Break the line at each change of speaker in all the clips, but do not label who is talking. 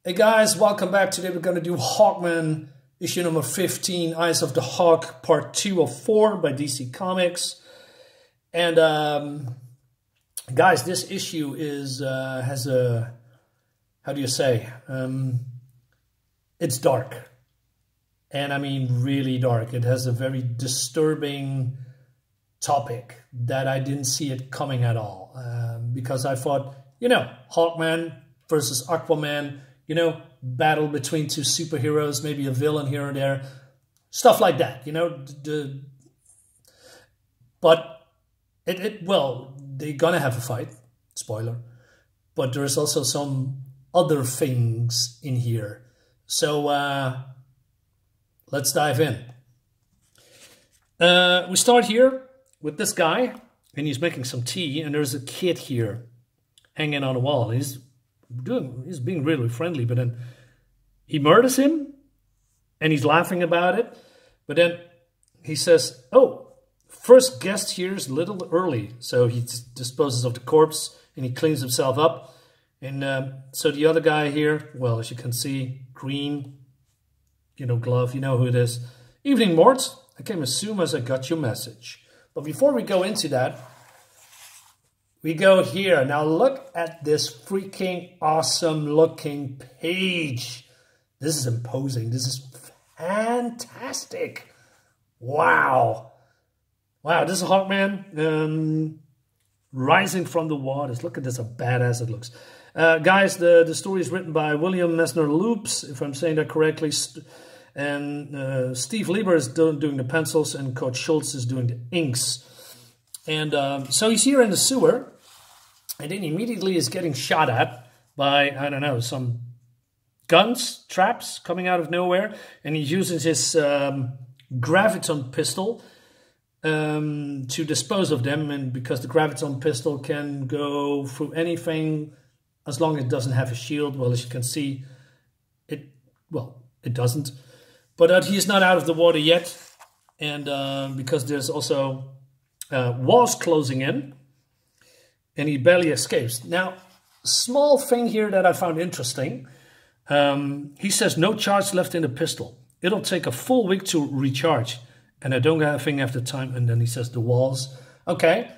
Hey guys, welcome back. Today we're going to do Hawkman, issue number 15, Eyes of the Hawk, part 2 of 4 by DC Comics. And guys, this issue is has a, how do you say, it's dark. And I mean really dark. It has a very disturbing topic that I didn't see it coming at all. Because I thought, you know, Hawkman versus Aquaman, you know, battle between two superheroes, maybe a villain here or there, stuff like that, you know. But well, they're gonna have a fight, spoiler, but there's also some other things in here. So let's dive in. We start here with this guy, and he's making some tea, and there's a kid here hanging on the wall. He's being really friendly, but then he murders him and he's laughing about it. But then he says, oh, first guest here is a little early. So he disposes of the corpse and he cleans himself up. And so the other guy here, well, as you can see, green, you know, glove, you know who it is. Evening, Mort. I came as soon as I got your message. But before we go into that, we go here. Now look at this freaking awesome looking page. This is imposing. This is fantastic. Wow. Wow, this is Hawkman rising from the waters. Look at this, how badass it looks. Guys, the story is written by William Messner-Loebs, if I'm saying that correctly. And Steve Lieber is doing the pencils, and Coach Shoultz is doing the inks. And so he's here in the sewer. And then immediately is getting shot at by, I don't know, some guns, traps coming out of nowhere. And he uses his graviton pistol to dispose of them. And because the graviton pistol can go through anything as long as it doesn't have a shield. Well, as you can see, it doesn't. But he is not out of the water yet. And because there's also walls closing in. And he barely escapes. Now, small thing here that I found interesting. He says, no charge left in the pistol. It'll take a full week to recharge. And I don't have a thing after time. And then he says, the walls. Okay.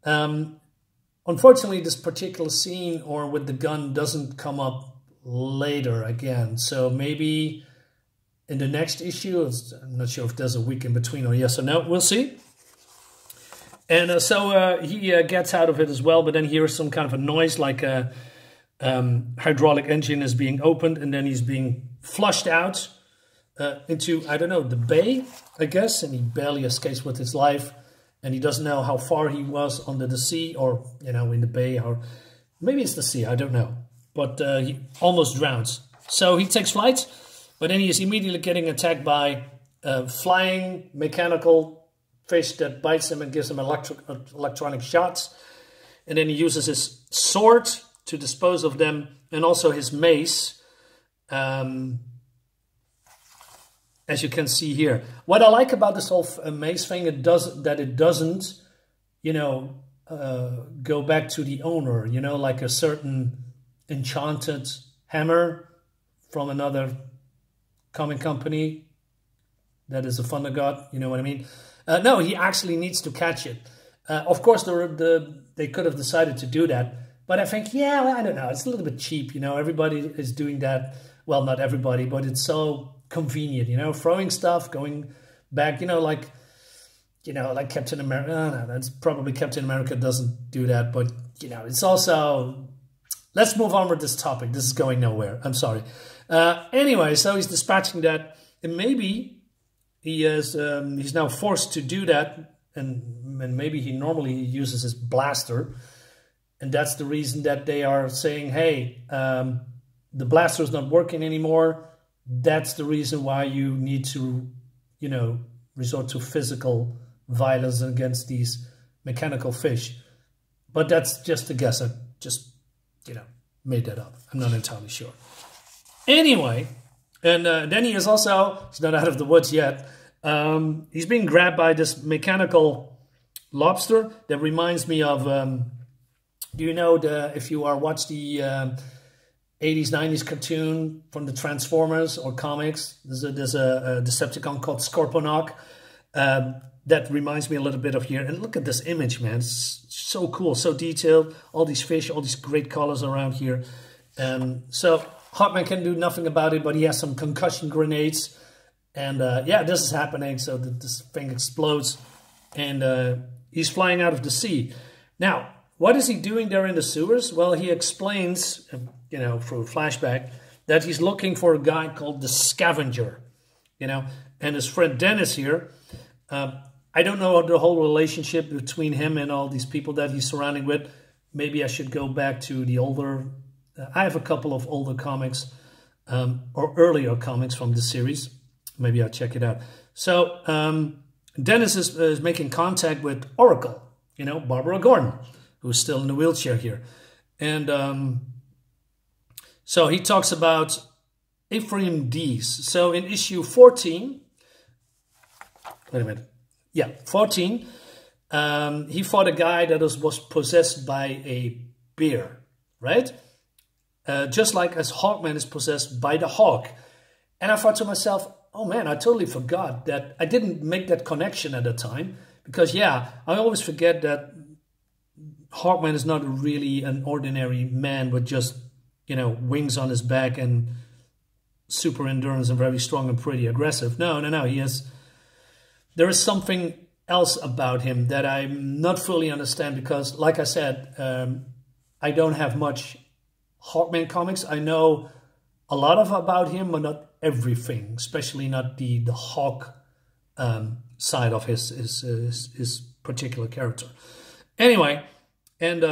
Unfortunately, this particular scene or with the gun doesn't come up later again. So maybe in the next issue, I'm not sure if there's a week in between or yes or no. We'll see. And so he gets out of it as well, but then hears some kind of a noise like a hydraulic engine is being opened, and then he's being flushed out into, I don't know, the bay, I guess, and he barely escapes with his life, and he doesn't know how far he was under the sea or, you know, in the bay, or maybe it's the sea, I don't know. But he almost drowns. So he takes flight, but then he is immediately getting attacked by flying mechanical fish that bites him and gives him electronic shots. And then he uses his sword to dispose of them, and also his mace, as you can see here. What I like about this whole mace thing, it doesn't, you know, go back to the owner, you know, like a certain enchanted hammer from another comic company that is a thunder god, you know what I mean? No, he actually needs to catch it. Of course, they could have decided to do that. But I think, yeah, well, I don't know. It's a little bit cheap, you know. Everybody is doing that. Well, not everybody, but it's so convenient, you know. Throwing stuff, going back, you know, like Captain America. No, that's probably Captain America doesn't do that. But, you know, it's also... Let's move on with this topic. This is going nowhere. I'm sorry. Anyway, so he's dispatching that. And maybe... he's now forced to do that, and maybe he normally uses his blaster, and that's the reason that they are saying, hey, the blaster is not working anymore. That's the reason why you need to, you know, resort to physical violence against these mechanical fish. But that's just a guess. I just, you know, made that up. I'm not entirely sure. Anyway... And then he is also, he's not out of the woods yet, he's being grabbed by this mechanical lobster that reminds me of, do you know, if you watch the 80s, 90s cartoon from the Transformers or comics. There's a Decepticon called Scorponok. That reminds me a little bit of here. And look at this image, man. It's so cool, so detailed. All these fish, all these great colors around here. So Hawkman can do nothing about it, but he has some concussion grenades. And yeah, this is happening. So this thing explodes. And he's flying out of the sea. Now, what is he doing there in the sewers? Well, he explains, you know, through a flashback, that he's looking for a guy called the Scavenger, you know. And his friend Dennis here, I don't know the whole relationship between him and all these people that he's surrounding with. Maybe I should go back to the older... I have a couple of older comics or earlier comics from the series. Maybe I'll check it out. So Dennis is making contact with Oracle, you know, Barbara Gordon, who's still in the wheelchair here. And so he talks about Ephraim Dees. So in issue 14... Wait a minute. Yeah, 14. He fought a guy that was possessed by a bear, right? Just like as Hawkman is possessed by the Hawk. And I thought to myself, oh man, I totally forgot that. I didn't make that connection at the time. Because yeah, I always forget that Hawkman is not really an ordinary man with just, you know, wings on his back and super endurance and very strong and pretty aggressive. No. He has... There is something else about him that I not fully understand because, like I said, I don't have much Hawkman comics. I know a lot about him, but not everything, especially not the Hawk side of his particular character. Anyway, and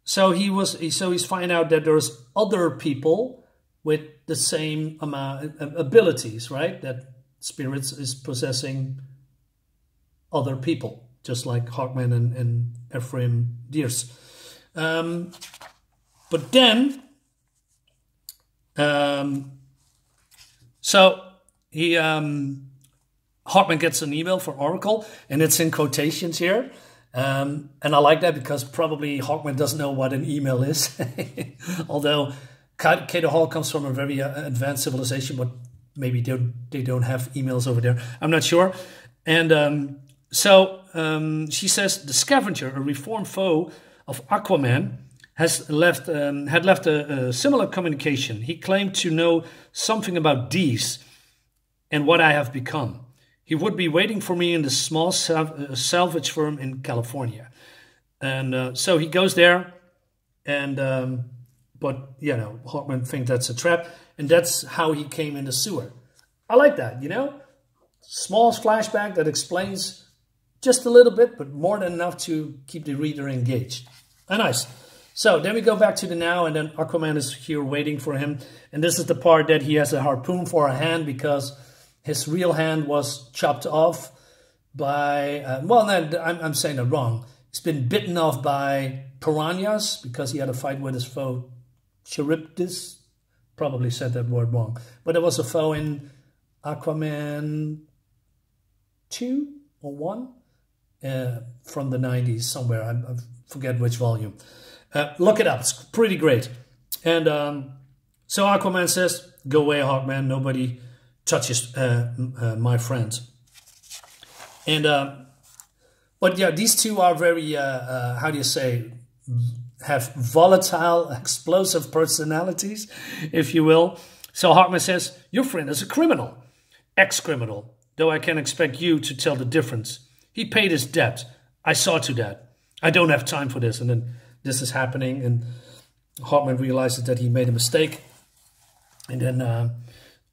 so he's finding out that there's other people with the same amount abilities, right? That spirits is possessing other people, just like Hawkman and Ephraim Deers. But then, so he Hawkman gets an email from Oracle, and it's in quotations here. And I like that because probably Hawkman doesn't know what an email is. Although Kato Hall comes from a very advanced civilization, but maybe they don't have emails over there. I'm not sure. And so she says, the Scavenger, a reformed foe of Aquaman, had left a similar communication. He claimed to know something about Dees and what I have become. He would be waiting for me in the small salvage firm in California. And so he goes there, and but, you know, Hawkman thinks that's a trap. And that's how he came in the sewer. I like that, you know? Small flashback that explains just a little bit, but more than enough to keep the reader engaged. Nice. So then we go back to the now, and then Aquaman is here waiting for him. And this is the part that he has a harpoon for a hand because his real hand was chopped off by... well, no, I'm saying it wrong. He's been bitten off by piranhas because he had a fight with his foe, Charybdis. Probably said that word wrong. But there was a foe in Aquaman 2 or 1 from the 90s somewhere. I forget which volume. Look it up. It's pretty great. And so Aquaman says, go away, Hawkman. Nobody touches my friend. And but yeah, these two are very, how do you say... have volatile, explosive personalities, if you will. So Hawkman says, your friend is a criminal, ex-criminal, though I can expect you to tell the difference. He paid his debt. I saw to that. I don't have time for this. And then this is happening, and Hawkman realizes that he made a mistake. And then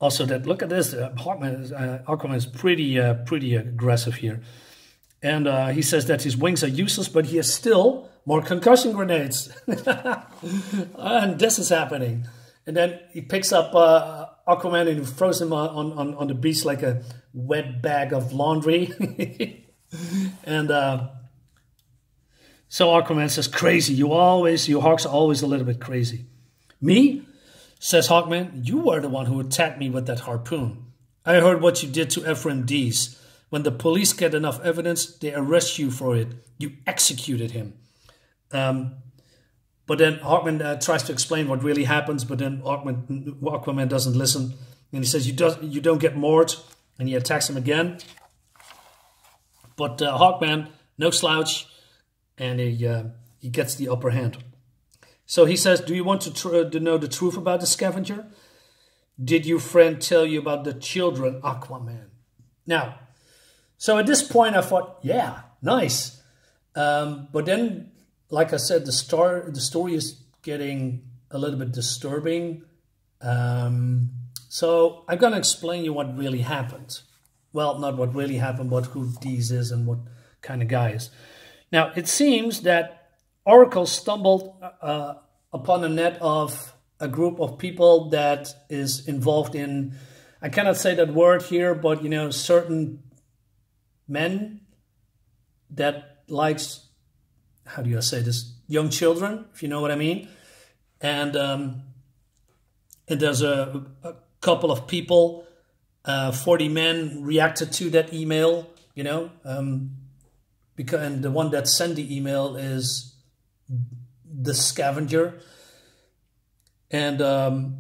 also that, look at this, Aquaman is pretty aggressive here. And he says that his wings are useless, but he has still more concussion grenades. And this is happening. And then he picks up Aquaman and throws him on the beach like a wet bag of laundry. And so Aquaman says, crazy. You Hawks are always a little bit crazy. Me? Says Hawkman, you were the one who attacked me with that harpoon. I heard what you did to Ephraim Dees. When the police get enough evidence, they arrest you for it. You executed him. But then Hawkman tries to explain what really happens, but then Aquaman doesn't listen. And he says, you don't get moored. And he attacks him again. But Hawkman, no slouch, and he gets the upper hand. So he says, do you want to know the truth about the scavenger? Did your friend tell you about the children, Aquaman? Now, so at this point I thought, yeah, nice. But then, like I said, the story is getting a little bit disturbing. So I'm going to explain you what really happened. Well, not what really happened, but who Deez is and what kind of guy is. Now, it seems that Oracle stumbled upon a net of a group of people that is involved in, I cannot say that word here, but, you know, certain men that likes, how do you say this, young children, if you know what I mean. And there's a couple of people, 40 men reacted to that email, you know, and the one that sent the email is the scavenger. And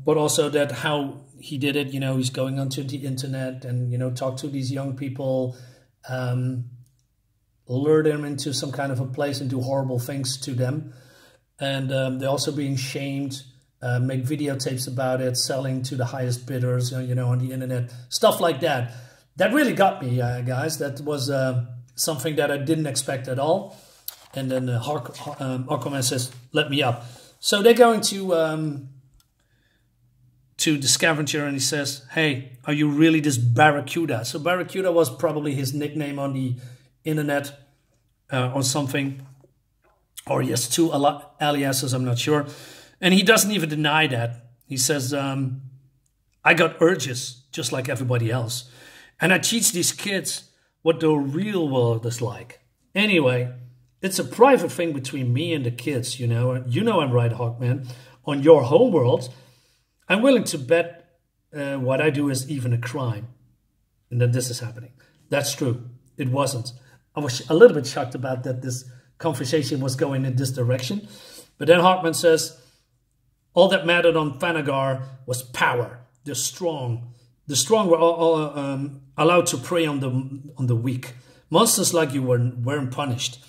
but also that how he did it, you know, he's going onto the internet and, you know, talk to these young people, lure them into some kind of a place and do horrible things to them. And they're also being shamed, make videotapes about it, selling to the highest bidders, you know, on the internet, stuff like that. That really got me, guys. That was something that I didn't expect at all. And then Aquaman says, let me up. So they're going to the scavenger, and he says, hey, are you really this Barracuda? So Barracuda was probably his nickname on the internet or something. Or he has two aliases, I'm not sure. And he doesn't even deny that. He says, I got urges just like everybody else. And I teach these kids what the real world is like. Anyway, it's a private thing between me and the kids, you know. You know I'm right, Hawkman. On your home world, I'm willing to bet what I do is even a crime. And then this is happening. That's true. It wasn't. I was a little bit shocked about that this conversation was going in this direction. But then Hawkman says, all that mattered on Thanagar was power. The strong. The strong were allowed to prey on the weak. Monsters like you weren't punished.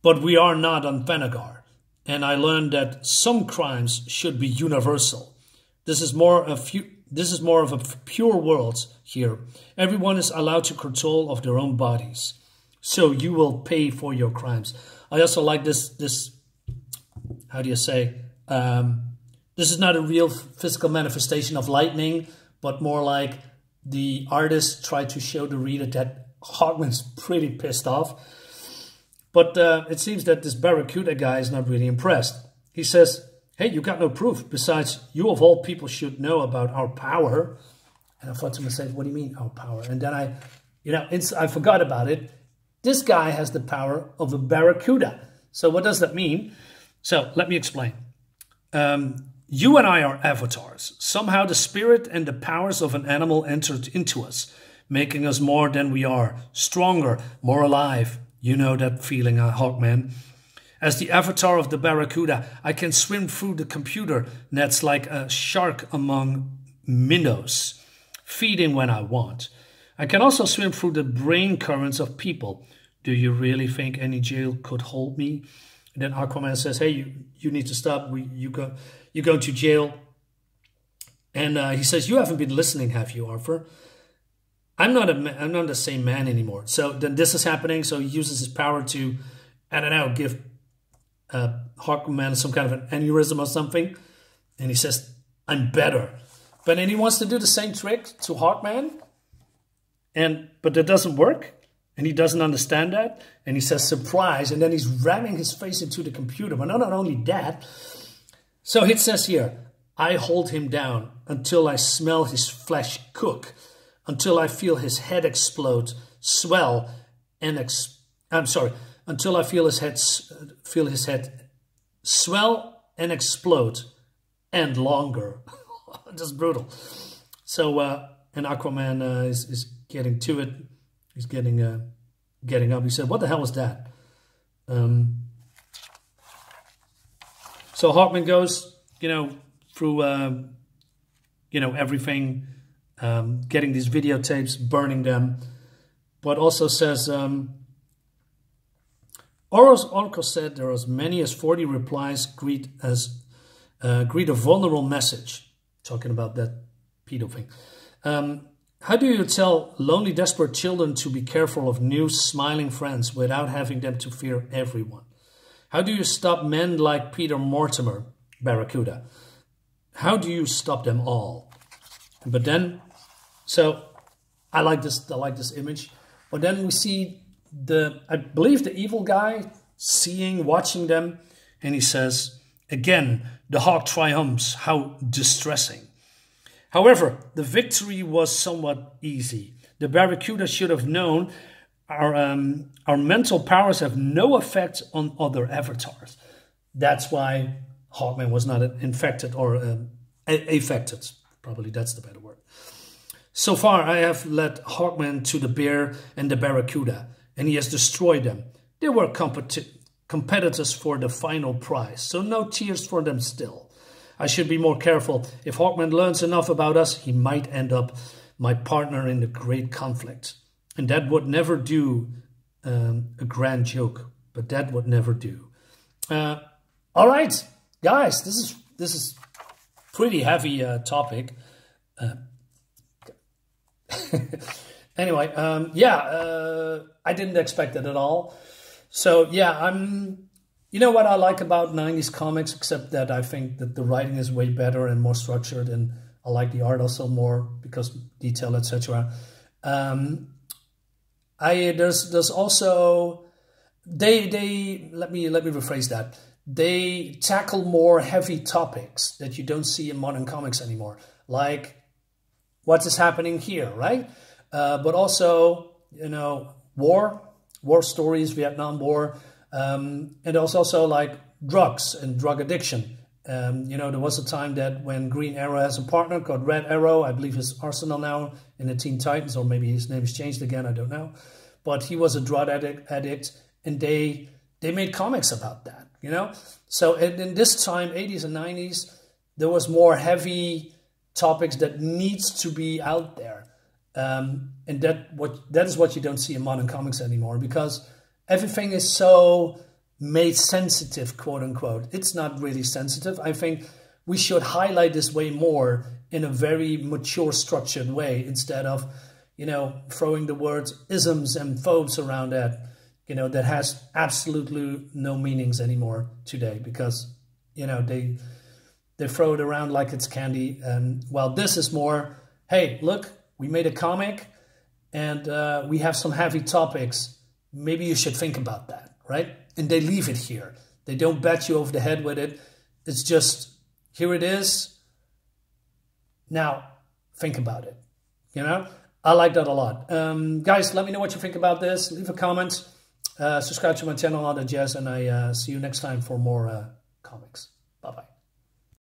But we are not on Thanagar. And I learned that some crimes should be universal. This is more of a pure world here. Everyone is allowed to control of their own bodies. So you will pay for your crimes. I also like this how do you say? This is not a real physical manifestation of lightning, but more like the artist tried to show the reader that Hawkman's pretty pissed off. But it seems that this Barracuda guy is not really impressed. He says, hey, you got no proof. Besides, you of all people should know about our power. And I thought to myself, what do you mean, our power? And then I forgot about it. This guy has the power of a Barracuda. So what does that mean? So let me explain. You and I are avatars. Somehow the spirit and the powers of an animal entered into us, making us more than we are, stronger, more alive. You know that feeling, Hawkman. As the avatar of the Barracuda, I can swim through the computer nets like a shark among minnows, feeding when I want. I can also swim through the brain currents of people. Do you really think any jail could hold me? And then Aquaman says, hey, you need to stop. You're going to jail. And he says, you haven't been listening, have you, Arthur? I'm not the same man anymore. So then this is happening. So he uses his power to, I don't know, give Hawkman some kind of an aneurysm or something. And he says, I'm better. But then he wants to do the same trick to Hawkman. But that doesn't work. And he doesn't understand that. And he says, surprise. And then he's ramming his face into the computer. But not only that. So it says here, I hold him down until I smell his flesh cook. Until I feel his head explode, swell, and until I feel his head swell and explode, and longer. Just brutal. So and Aquaman is getting to it. He's getting up. He said, "What the hell was that?" So Hawkman goes, through, everything, getting these videotapes, burning them, but also says, Oracle said there are as many as 40 replies greet a vulnerable message. Talking about that pedo thing. How do you tell lonely, desperate children to be careful of new, smiling friends without having them to fear everyone? How do you stop men like Peter Mortimer, Barracuda? How do you stop them all? But then, so I like this image. But then we see I believe the evil guy watching them, and he says, again, the Hawk triumphs, how distressing. However, the victory was somewhat easy. The Barracuda should have known our mental powers have no effect on other avatars. That's why Hawkman was not infected or affected. Probably that's the better word. So far, I have led Hawkman to the bear and the Barracuda, and he has destroyed them. They were competitors for the final prize, so no tears for them still. I should be more careful. If Hawkman learns enough about us, he might end up my partner in the great conflict. And that would never do, a grand joke, but that would never do. All right, guys, this is pretty heavy topic. Anyway, I didn't expect it at all. So yeah, you know what I like about 90s comics, except that I think that the writing is way better and more structured, and I like the art also more because detail, etc. There's also let me rephrase that. They tackle more heavy topics that you don't see in modern comics anymore, like what is happening here, right? But also, war stories, Vietnam War, and also like drugs and drug addiction. There was a time that when Green Arrow has a partner called Red Arrow, I believe his Arsenal now in the Teen Titans, or maybe his name has changed again, I don't know. But he was a drug addict, and they made comics about that, So in this time, 80s and 90s, there was more heavy topics that needs to be out there. And that is what you don't see in modern comics anymore, because everything is so made sensitive, quote unquote. It's not really sensitive. I think we should highlight this way more in a very mature, structured way, instead of, throwing the words isms and phobes around that has absolutely no meanings anymore today, because, they throw it around like it's candy. And well, this is more, hey, look, we made a comic and we have some heavy topics. Maybe you should think about that, right? And they leave it here. They don't bat you over the head with it. It's just, here it is. Now, think about it. I like that a lot. Guys, let me know what you think about this. Leave a comment. Subscribe to my channel, all that jazz. And I see you next time for more comics. Bye-bye.